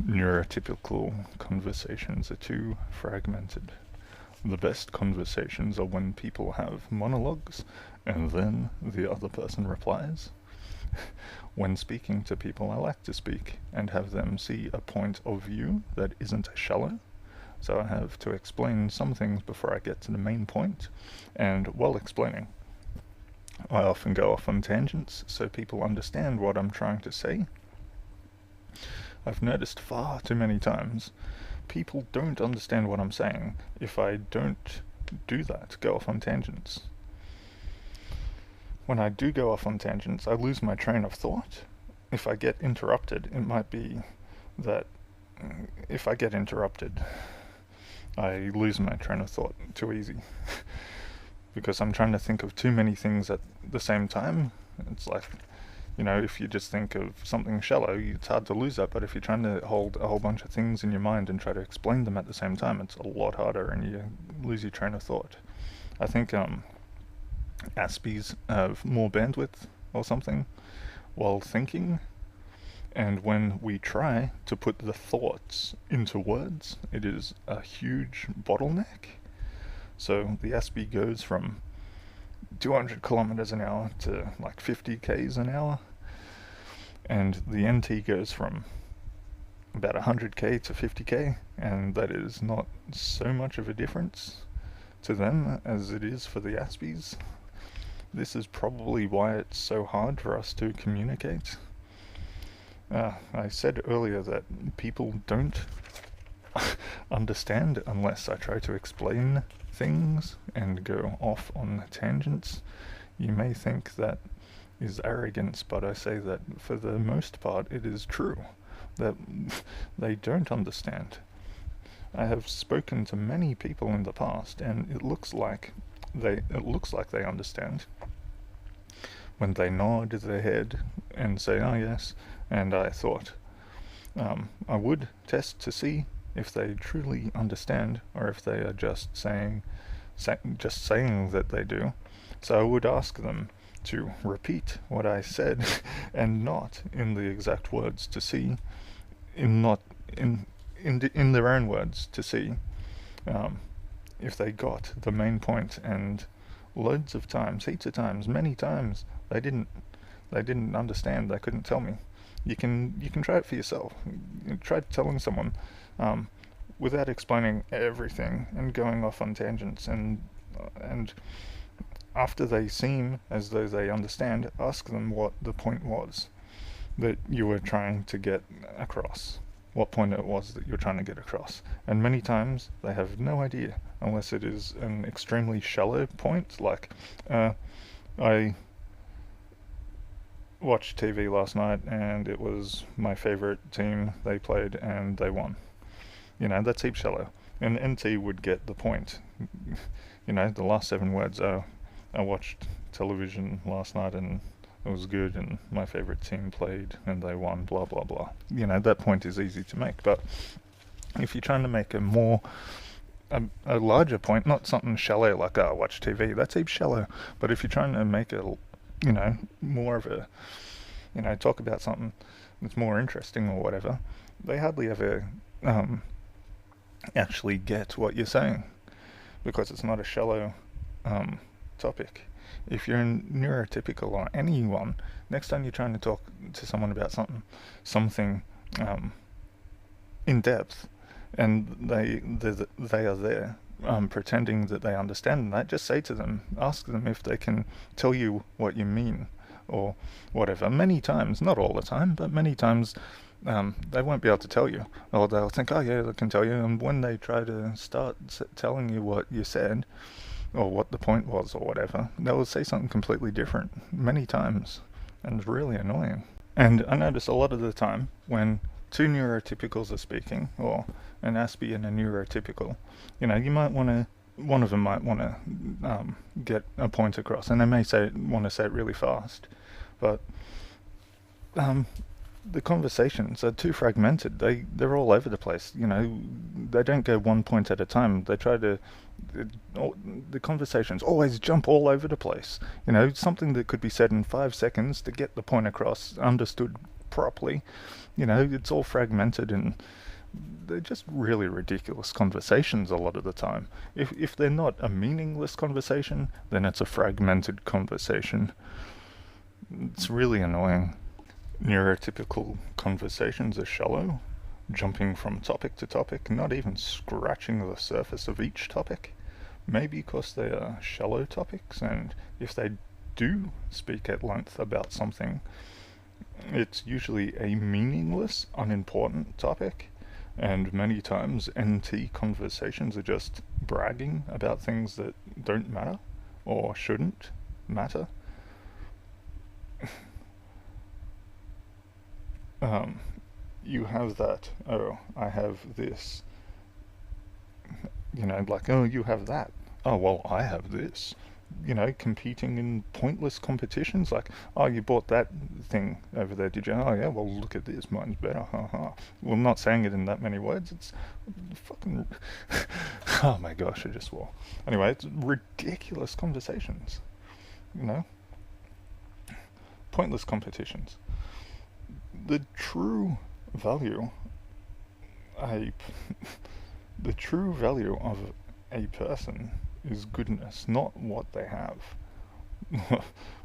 Neurotypical conversations are too fragmented. The best conversations are when people have monologues and then the other person replies. When speaking to people, I like to speak and have them see a point of view that isn't shallow. So I have to explain some things before I get to the main point, and while explaining, I often go off on tangents so people understand what I'm trying to say. I've noticed far too many times people don't understand what I'm saying if I don't do that, go off on tangents. When I do go off on tangents, I lose my train of thought. If I get interrupted, it might be that if I get interrupted, I lose my train of thought too easy. Because I'm trying to think of too many things at the same time. It's like, if you just think of something shallow, it's hard to lose that, but if you're trying to hold a whole bunch of things in your mind and try to explain them at the same time, it's a lot harder and you lose your train of thought. I think Aspies have more bandwidth or something while thinking, and when we try to put the thoughts into words, it is a huge bottleneck. So the Aspie goes from 200 kilometers an hour to like 50 k's an hour, and the NT goes from about 100k to 50k, and that is not so much of a difference to them as it is for the Aspies. This is probably why it's so hard for us to communicate. I said earlier that people don't understand unless I try to explain things and go off on tangents. You may think that is arrogance, but I say that for the most part it is true, that they don't understand. I have spoken to many people in the past, and it looks like they understand when they nod their head and say, "Oh yes," and I thought I would test to see if they truly understand or if they are just saying that they do. So I would ask them to repeat what I said and not in the exact words, to see in their own words, to see if they got the main point. And loads of times, heaps of times, many times, they didn't understand. They couldn't tell me. You can try it for yourself. Try telling someone without explaining everything and going off on tangents, and after they seem as though they understand, ask them what the point was that you were trying to get across, what point it was that you're trying to get across. And many times they have no idea, unless it is an extremely shallow point, like I watched TV last night and it was my favorite team, they played and they won. That's heap shallow. And NT would get the point. The last 7 words are, I watched television last night and it was good and my favorite team played and they won, blah blah blah. That point is easy to make. But if you're trying to make a larger point, not something shallow like, I watch TV, that's heap shallow. But if you're trying to make it, more of a, talk about something that's more interesting or whatever, they hardly ever actually get what you're saying, because it's not a shallow topic. If you're neurotypical or anyone, next time you're trying to talk to someone about something in depth, and they are there pretending that they understand that, just say to them, ask them if they can tell you what you mean or whatever. Many times, not all the time, but many times they won't be able to tell you, or they'll think, oh yeah, they can tell you, and when they try to start telling you what you said or what the point was or whatever, they'll say something completely different many times, and it's really annoying. And I notice a lot of the time when 2 neurotypicals are speaking, or an Aspie and a neurotypical, you might want to, one of them might want to get a point across, and they may want to say it really fast, but the conversations are too fragmented. They're all over the place. They don't go one point at a time. They try to. The conversations always jump all over the place. Something that could be said in 5 seconds to get the point across, understood properly. It's all fragmented, and they're just really ridiculous conversations a lot of the time. If they're not a meaningless conversation, then it's a fragmented conversation. It's really annoying. Neurotypical conversations are shallow, jumping from topic to topic, not even scratching the surface of each topic. Maybe because they are shallow topics, and if they do speak at length about something, it's usually a meaningless, unimportant topic, and many times NT conversations are just bragging about things that don't matter or shouldn't matter. You have that, oh, I have this, like, oh, you have that. Oh, well, I have this. Competing in pointless competitions, like, oh, you bought that thing over there, did you? Oh, yeah, well, look at this, mine's better, haha. Well, I'm not saying it in that many words, it's fucking... oh my gosh, I just swore. Anyway, it's ridiculous conversations, pointless competitions. The true value, the true value of a person is goodness, not what they have.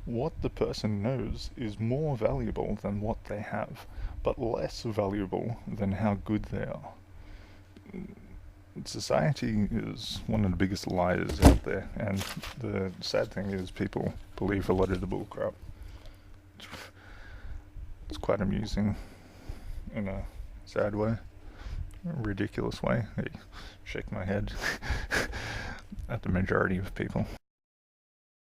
What the person knows is more valuable than what they have, but less valuable than how good they are. Society is one of the biggest liars out there, and the sad thing is people believe a lot of the bullcrap. It's quite amusing in a sad way, a ridiculous way. I shake my head at the majority of people.